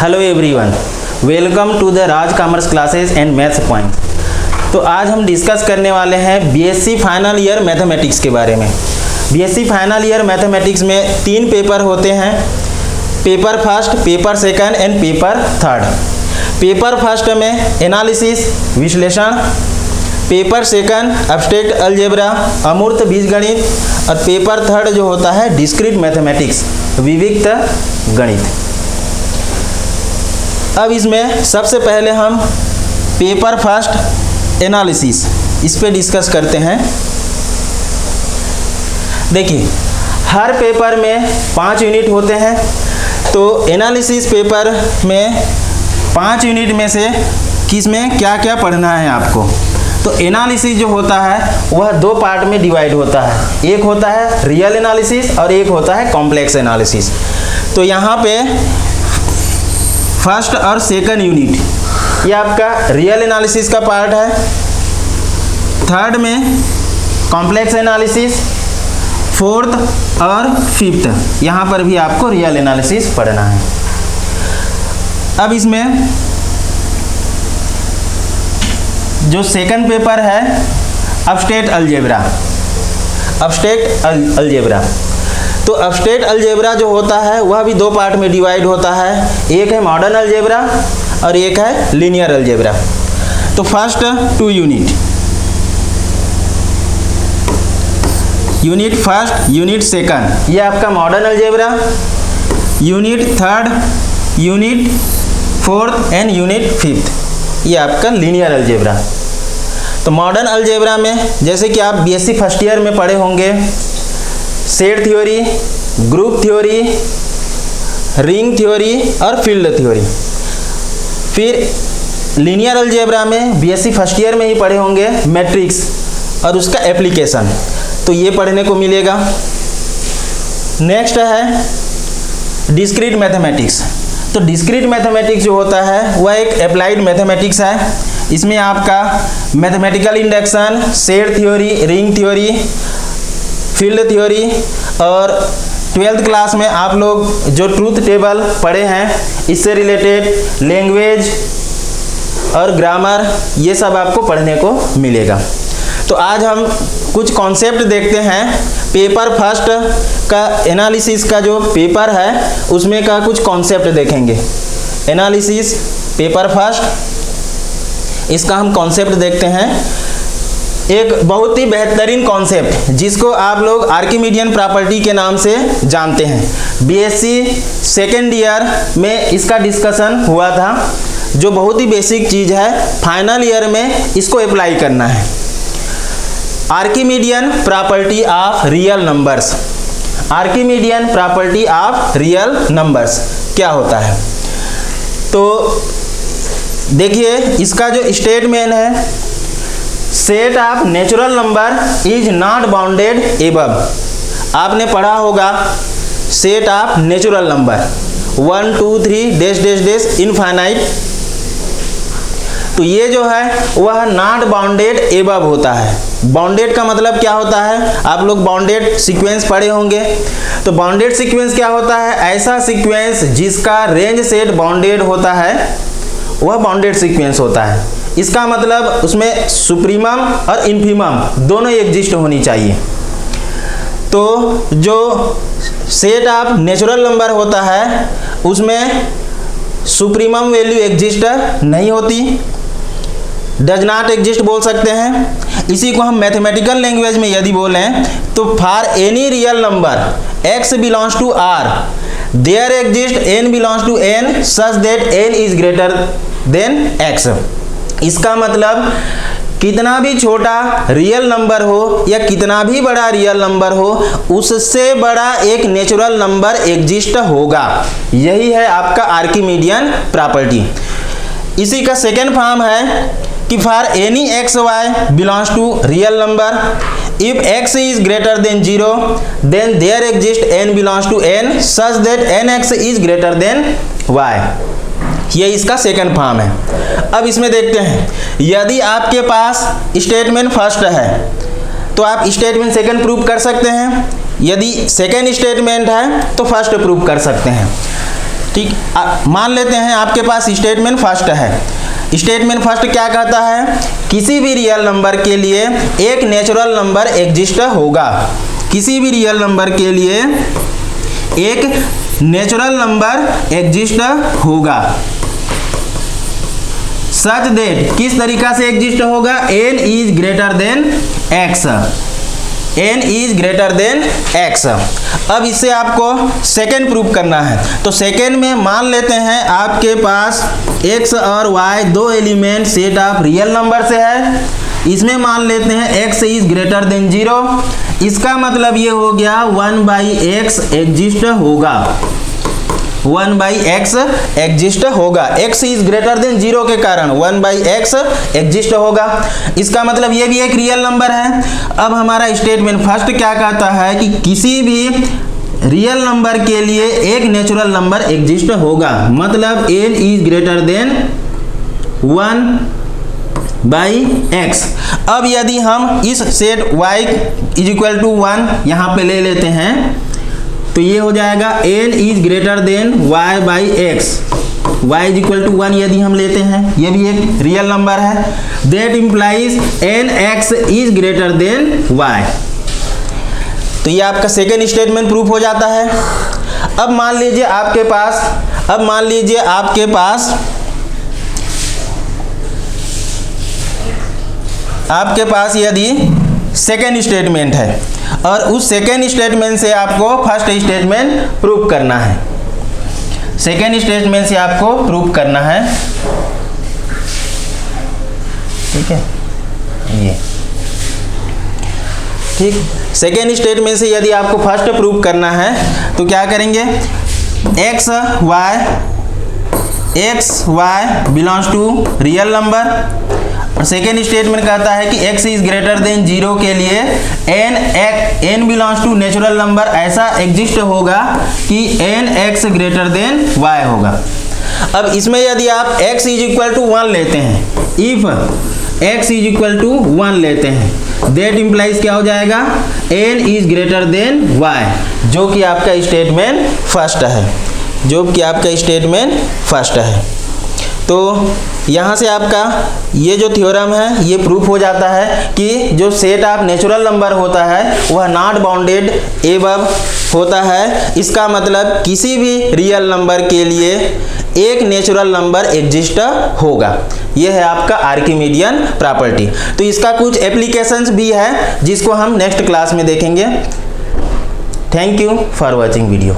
Hello everyone, welcome to the Raj commerce classes and maths point. तो आज हम discuss करने वाले हैं बीएससी फाइनल ईयर मैथमेटिक्स के बारे में। बीएससी फाइनल ईयर मैथमेटिक्स में 3 पेपर होते हैं, paper first, paper second and paper third. Paper first में एनालिसिस विश्लेषण, पेपर सेकंड एब्स्ट्रैक्ट अलजेब्रा अमूर्त बीजगणित, और पेपर थर्ड जो होता है डिस्क्रीट मैथमेटिक्स विविक्त गणित। अब इसमें सबसे पहले हम पेपर फर्स्ट एनालिसिस इस पे डिस्कस करते हैं। देखिए, हर पेपर में 5 यूनिट होते हैं, तो एनालिसिस पेपर में 5 यूनिट में से किस में क्या क्या पढ़ना है आपको। तो एनालिसिस जो होता है वह 2 पार्ट में डिवाइड होता है, एक होता है रियल एनालिसिस और एक होता है कॉम्प्लेक्स एनालिसिस। तो यहाँ पे फर्स्ट और सेकंड यूनिट ये आपका रियल एनालिसिस का पार्ट है, थर्ड में कॉम्प्लेक्स एनालिसिस, फोर्थ और फिफ्थ यहाँ पर भी आपको रियल एनालिसिस पढ़ना है। अब इसमें जो सेकंड पेपर है एब्स्ट्रैक्ट अलजेब्रा, तो एब्स्ट्रैक्ट अलजेब्रा जो होता है वह भी 2 पार्ट में डिवाइड होता है, एक है मॉडर्न अलजेब्रा और एक है लीनियर अलजेब्रा। तो first 2 unit first, unit second ये आपका modern algebra, unit third, unit fourth and unit fifth ये आपका लीनियर अलजेब्रा। तो मॉडर्न अलजेब्रा में जैसे कि आप बीएससी फर्स्ट ईयर में पढ़े होंगे, set theory, group theory, ring theory और फील्ड थ्योरी। फिर लीनियर अलजेब्रा में बीएससी फर्स्ट ईयर में ही पढ़े होंगे मैट्रिक्स और उसका एप्लीकेशन, तो ये पढ़ने को मिलेगा। नेक्स्ट है डिस्क्रीट मैथमेटिक्स। तो डिस्क्रीट मैथमेटिक्स जो होता है वह एक अप्लाइड मैथमेटिक्स है। इसमें आपका mathematical induction, set theory, ring theory, field theory और 12th क्लास में आप लोग जो ट्रूथ टेबल पढ़े हैं इससे रिलेटेड लैंग्वेज और ग्रामर ये सब आपको पढ़ने को मिलेगा। तो आज हम कुछ कॉन्सेप्ट देखते हैं। पेपर फर्स्ट का एनालिसिस का जो पेपर है उसमें का कुछ कॉन्सेप्ट देखेंगे। एनालिसिस पेपर फर्स्ट, इसका हम कॉन्सेप्ट देखते हैं। एक बहुत ही बेहतरीन कॉन्सेप्ट जिसको आप लोग आर्किमिडियन प्रॉपर्टी के नाम से जानते हैं। बीएससी सेकेंड ईयर में इसका डिस्कशन हुआ था, जो बहुत ही बेसिक चीज़ है, फाइनल ईयर में इसको अप्लाई करना है। Archimedean property of real numbers, Archimedean property of real numbers क्या होता है। तो देखिए, इसका जो स्टेटमेंट है, set of natural number is not bounded above. आपने पढ़ा होगा set of natural number 1 2 3 dash dash dash infinite. तो ये जो है वह नॉट बाउंडेड एबव होता है। बाउंडेड का मतलब क्या होता है, आप लोग बाउंडेड सीक्वेंस पढ़े होंगे। तो बाउंडेड सीक्वेंस क्या होता है, ऐसा सीक्वेंस जिसका रेंज सेट बाउंडेड होता है वह बाउंडेड सीक्वेंस होता है। इसका मतलब उसमें सुप्रीमम और इन्फीमम दोनों एग्जिस्ट होनी चाहिए। तो जो सेट ऑफ नेचुरल नंबर होता है उसमें सुप्रीमम वैल्यू एग्जिस्ट नहीं होती, डज नॉट एग्जिस्ट बोल सकते हैं। इसी को हम मैथमेटिकल लैंग्वेज में यदि बोलें तो for any real number x belongs to r there exist n belongs to n such that n is greater than x। इसका मतलब कितना भी छोटा रियल नंबर हो या कितना भी बड़ा रियल नंबर हो, उससे बड़ा एक नेचुरल नंबर एग्जिस्ट होगा। यही है आपका आर्किमिडियन प्रॉपर्टी। इसी का सेकेंड फॉर्म है कि for any X Y belongs to real number, if x is greater than 0 then there exists n belongs to n such that nx is greater than y। ये इसका second form है। अब इसमें देखते हैं, यदि आपके पास स्टेटमेंट फर्स्ट है तो आप स्टेटमेंट सेकंड प्रूव कर सकते हैं, यदि सेकंड स्टेटमेंट है तो फर्स्ट प्रूव कर सकते हैं। ठीक, मान लेते हैं आपके पास स्टेटमेंट फर्स्ट है। स्टेटमेंट फर्स्ट क्या कहता है? किसी भी रियल नंबर के लिए एक नेचुरल नंबर एग्जिस्ट होगा। किसी भी रियल नंबर के लिए एक नेचुरल नंबर एग्जिस्ट होगा। सच दैट, किस तरीका से एग्जिस्ट होगा? n is greater than x, n is greater than x। अब इससे आपको सेकेंड प्रूफ करना है। तो सेकेंड में मान लेते हैं आपके पास x और y दो element set of real number से है। इसमें मान लेते हैं x इज ग्रेटर देन 0। इसका मतलब ये हो गया 1/x एग्जिस्ट होगा, 1/x एग्जिस्ट होगा। x इज ग्रेटर देन 0 के कारण 1/x एग्जिस्ट होगा। इसका मतलब ये भी एक रियल नंबर है। अब हमारा स्टेटमेंट फर्स्ट क्या कहता है कि किसी भी रियल नंबर के लिए एक नेचुरल नंबर एग्जिस्ट होगा, मतलब n is greater then 1/x। अब यदि हम इस set y is equal to 1 यहाँ पे ले लेते हैं तो ये हो जाएगा n is greater than y/x। y is equal to 1 यदि हम लेते हैं, ये भी एक रियल नंबर है। That implies nx is greater than y। तो ये आपका सेकेंड स्टेटमेंट प्रूफ हो जाता है। अब मान लीजिए आपके पास यदि सेकेंड स्टेटमेंट है और उस सेकेंड स्टेटमेंट से आपको फर्स्ट स्टेटमेंट प्रूफ करना है। सेकेंड स्टेटमेंट से आपको प्रूफ करना है, ठीक है, ये ठीक। सेकेंड स्टेटमेंट से यदि आपको फर्स्ट प्रूफ करना है तो क्या करेंगे? x y belongs to real number, और सेकेंड स्टेटमेंट कहता है कि x इज ग्रेटर देन 0 के लिए n belongs to natural number ऐसा एग्जिस्ट होगा कि nx ग्रेटर देन y होगा। अब इसमें यदि आप x इज इक्वल टू 1 लेते हैं, if x is equal to 1 लेते हैं, दैट इंप्लाइज क्या हो जाएगा? n is greater than y, जो कि आपका स्टेटमेंट फर्स्ट है, तो यहाँ से आपका ये जो थ्योरम है ये प्रूफ हो जाता है कि जो सेट ऑफ नेचुरल नंबर होता है वह नॉट बाउंडेड एबव होता है। इसका मतलब किसी भी रियल नंबर के लिए एक नेचुरल नंबर एग्जिस्ट होगा। ये है आपका आर्किमिडियन प्रॉपर्टी। तो इसका कुछ एप्लीकेशंस भी है जिसको हम नेक्स्ट क्लास में देखेंगे। Thank you for watching video.